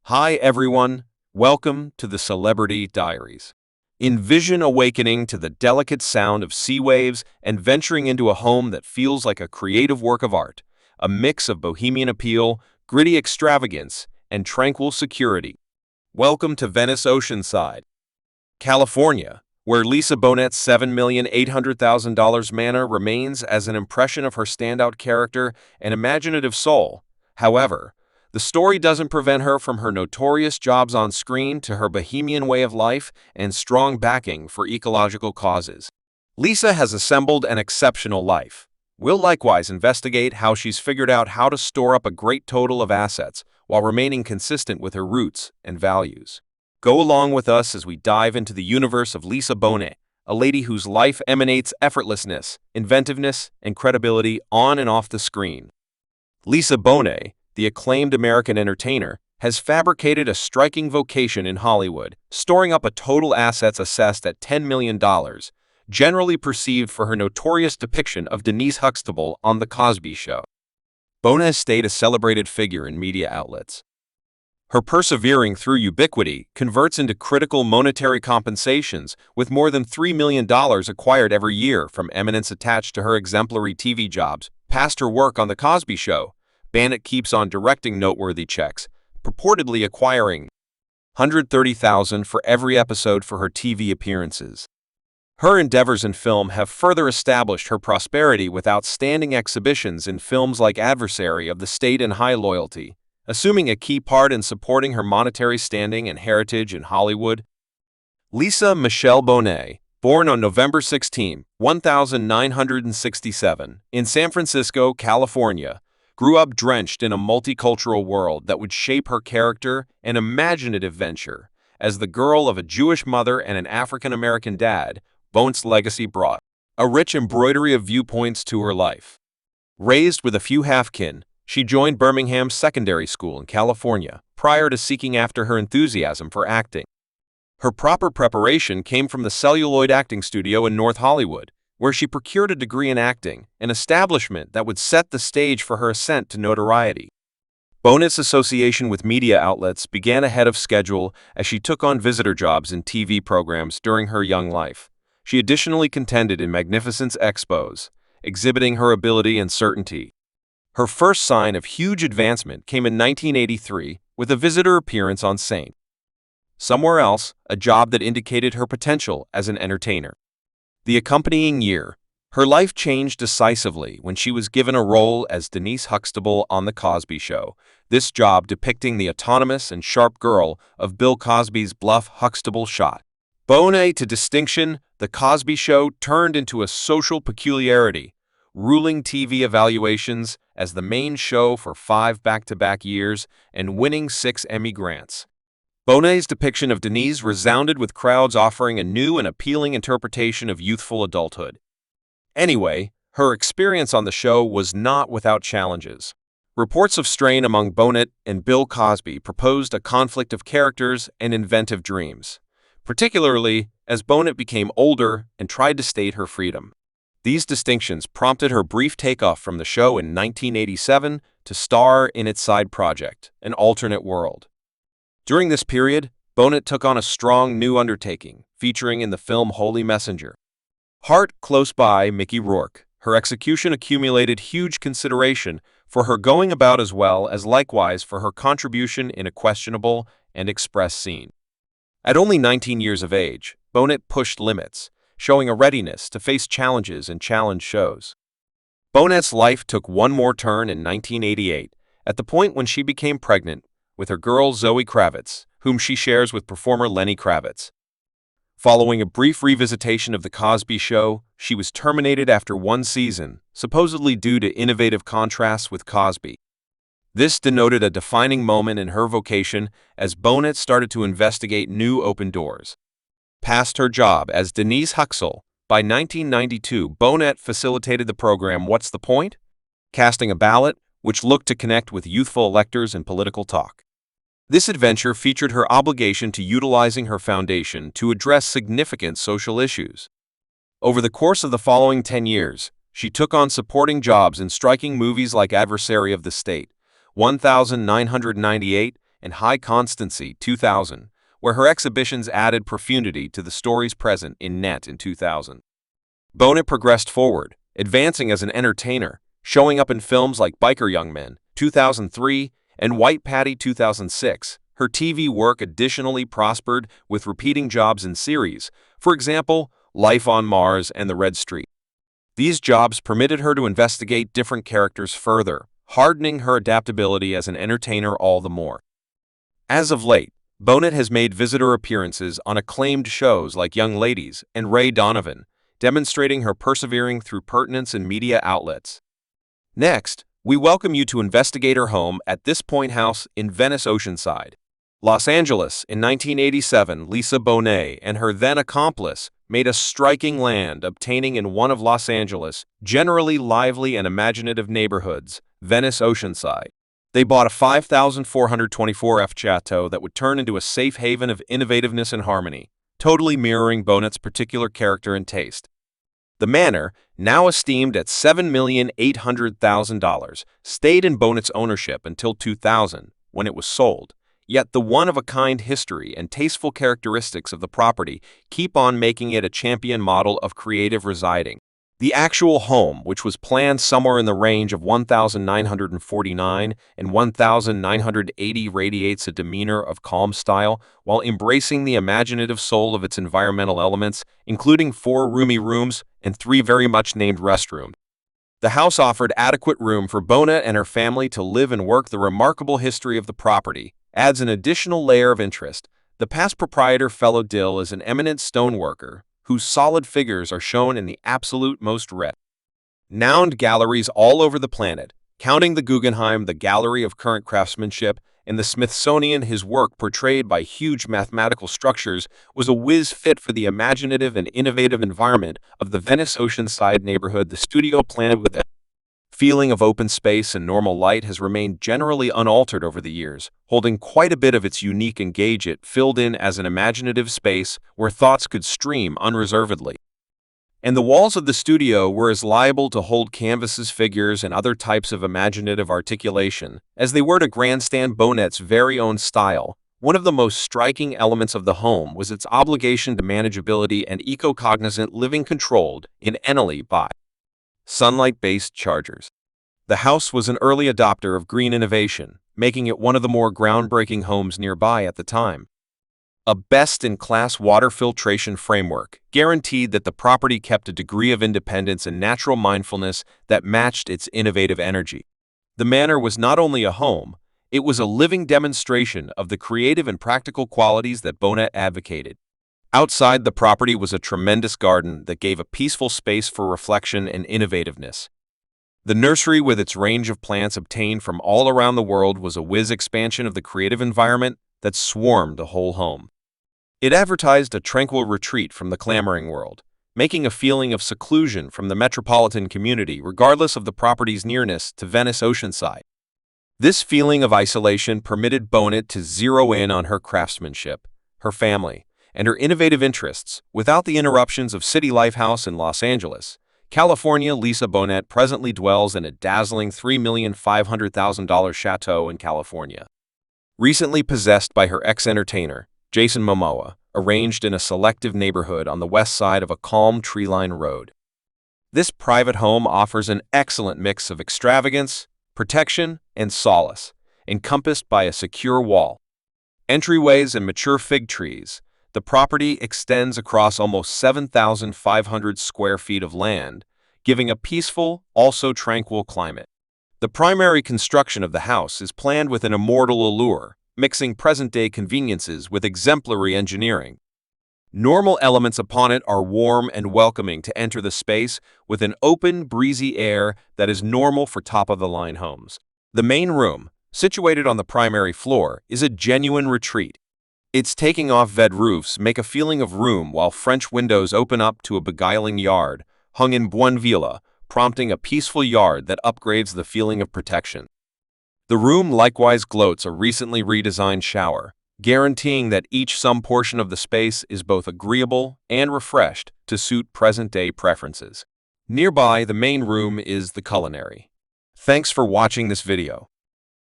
Hi everyone, welcome to the Celebrity Diaries. Envision awakening to the delicate sound of sea waves and venturing into a home that feels like a creative work of art, a mix of bohemian appeal, gritty extravagance, and tranquil security. Welcome to Venice Oceanside, California, where Lisa Bonet's $7,800,000 manor remains as an impression of her standout character and imaginative soul. However, the story doesn't prevent her from her notorious jobs on screen to her bohemian way of life and strong backing for ecological causes. Lisa has assembled an exceptional life. We'll likewise investigate how she's figured out how to store up a great total of assets while remaining consistent with her roots and values. Go along with us as we dive into the universe of Lisa Bonet, a lady whose life emanates effortlessness, inventiveness, and credibility on and off the screen. Lisa Bonet, the acclaimed American entertainer, has fabricated a striking vocation in Hollywood, storing up a total assets assessed at $10 million, generally perceived for her notorious depiction of Denise Huxtable on The Cosby Show. Bonet stayed a celebrated figure in media outlets. Her persevering through ubiquity converts into critical monetary compensations, with more than $3 million acquired every year from eminence attached to her exemplary TV jobs. Past her work on The Cosby Show, Bonet keeps on directing noteworthy checks, purportedly acquiring $130,000 for every episode for her TV appearances. Her endeavors in film have further established her prosperity with outstanding exhibitions in films like Adversary of the State and High Loyalty, assuming a key part in supporting her monetary standing and heritage in Hollywood. Lisa Michelle Bonet, born on November 16, 1967, in San Francisco, California, grew up drenched in a multicultural world that would shape her character and imaginative venture. As the girl of a Jewish mother and an African-American dad, Bonet's legacy brought a rich embroidery of viewpoints to her life. Raised with a few half-kin, she joined Birmingham's secondary school in California prior to seeking after her enthusiasm for acting. Her proper preparation came from the Celluloid Acting Studio in North Hollywood, where she procured a degree in acting, an establishment that would set the stage for her ascent to notoriety. Bonet's association with media outlets began ahead of schedule as she took on visitor jobs in TV programs during her young life. She additionally contended in Magnificence expos, exhibiting her ability and certainty. Her first sign of huge advancement came in 1983 with a visitor appearance on St. Somewhere Else, a job that indicated her potential as an entertainer. The accompanying year, her life changed decisively when she was given a role as Denise Huxtable on The Cosby Show, this job depicting the autonomous and sharp girl of Bill Cosby's bluff Huxtable shot. Bonet to distinction, The Cosby Show turned into a social peculiarity, ruling TV evaluations as the main show for 5 back-to-back years and winning 6 Emmy grants. Bonet's depiction of Denise resounded with crowds offering a new and appealing interpretation of youthful adulthood. Anyway, her experience on the show was not without challenges. Reports of strain among Bonet and Bill Cosby proposed a conflict of characters and inventive dreams, particularly as Bonet became older and tried to state her freedom. These distinctions prompted her brief takeoff from the show in 1987 to star in its side project, An Alternate World. During this period, Bonet took on a strong new undertaking, featuring in the film Holy Messenger. Heart Close By Mickey Rourke, her execution accumulated huge consideration for her going about as well as likewise for her contribution in a questionable and express scene. At only 19 years of age, Bonet pushed limits, showing a readiness to face challenges and challenge shows. Bonet's life took one more turn in 1988, at the point when she became pregnant with her girl Zoe Kravitz, whom she shares with performer Lenny Kravitz. Following a brief revisitation of The Cosby Show, she was terminated after 1 season, supposedly due to innovative contrasts with Cosby. This denoted a defining moment in her vocation as Bonet started to investigate new open doors. Past her job as Denise Huxtable, by 1992 Bonet facilitated the program What's the Point? Casting a Ballot, which looked to connect with youthful electors in political talk. This adventure featured her obligation to utilizing her foundation to address significant social issues. Over the course of the following 10 years, she took on supporting jobs in striking movies like Adversary of the State, 1998, and High Constancy, 2000, where her exhibitions added profundity to the stories present in Net in 2000. Bonet progressed forward, advancing as an entertainer, showing up in films like Biker Young Men, 2003, and White Patty, 2006. Her TV work additionally prospered with repeating jobs in series, for example, Life on Mars and The Red Street. These jobs permitted her to investigate different characters further, hardening her adaptability as an entertainer all the more. As of late, Bonet has made visitor appearances on acclaimed shows like Young Ladies and Ray Donovan, demonstrating her persevering through pertinence in media outlets. Next, we welcome you to investigate her home at This Point House in Venice, Oceanside, Los Angeles. In 1987, Lisa Bonet and her then accomplice made a striking land obtaining in one of Los Angeles' generally lively and imaginative neighborhoods, Venice Oceanside. They bought a 5,424 chateau that would turn into a safe haven of innovativeness and harmony, totally mirroring Bonet's particular character and taste. The manor, now esteemed at $7,800,000, stayed in Bonet's ownership until 2000, when it was sold. Yet the one-of-a-kind history and tasteful characteristics of the property keep on making it a champion model of creative residing. The actual home, which was planned somewhere in the range of 1,949 and 1,980, radiates a demeanor of calm style while embracing the imaginative soul of its environmental elements, including 4 roomy rooms and 3 very much named restrooms. The house offered adequate room for Bonet and her family to live and work. The remarkable history of the property adds an additional layer of interest. The past proprietor, Fellow Dill, is an eminent stoneworker whose solid figures are shown in the absolute most renowned galleries all over the planet, counting the Guggenheim, the Gallery of Current Craftsmanship, and the Smithsonian. His work, portrayed by huge mathematical structures, was a whiz fit for the imaginative and innovative environment of the Venice Oceanside neighborhood. The studio, planned with a feeling of open space and normal light, has remained generally unaltered over the years, holding quite a bit of its unique engage. It filled in as an imaginative space where thoughts could stream unreservedly. And the walls of the studio were as liable to hold canvases, figures, and other types of imaginative articulation as they were to grandstand Bonet's very own style. One of the most striking elements of the home was its obligation to manageability and eco-cognizant living, controlled in entirely by sunlight-based chargers. The house was an early adopter of green innovation, making it one of the more groundbreaking homes nearby at the time. A best-in-class water filtration framework guaranteed that the property kept a degree of independence and natural mindfulness that matched its innovative energy. The manor was not only a home, it was a living demonstration of the creative and practical qualities that Bonet advocated. Outside the property was a tremendous garden that gave a peaceful space for reflection and innovativeness. The nursery, with its range of plants obtained from all around the world, was a whiz expansion of the creative environment that swarmed the whole home. It advertised a tranquil retreat from the clamoring world, making a feeling of seclusion from the metropolitan community regardless of the property's nearness to Venice Oceanside. This feeling of isolation permitted Bonet to zero in on her craftsmanship, her family, and her innovative interests without the interruptions of city life. House in Los Angeles, California. Lisa Bonet presently dwells in a dazzling $3,500,000 chateau in California, recently possessed by her ex-entertainer, Jason Momoa, arranged in a selective neighborhood on the west side of a calm tree-lined road. This private home offers an excellent mix of extravagance, protection, and solace, encompassed by a secure wall, entryways, and mature fig trees. The property extends across almost 7,500 square feet of land, giving a peaceful, also tranquil climate. The primary construction of the house is planned with an immortal allure, mixing present-day conveniences with exemplary engineering. Normal elements upon it are warm and welcoming to enter the space with an open, breezy air that is normal for top-of-the-line homes. The main room, situated on the primary floor, is a genuine retreat. Its taking-off-ved roofs make a feeling of room, while French windows open up to a beguiling yard, hung in bougainvillea, prompting a peaceful yard that upgrades the feeling of protection. The room likewise gloats a recently redesigned shower, guaranteeing that some portion of the space is both agreeable and refreshed to suit present-day preferences. Nearby the main room is the culinary. Thanks for watching this video.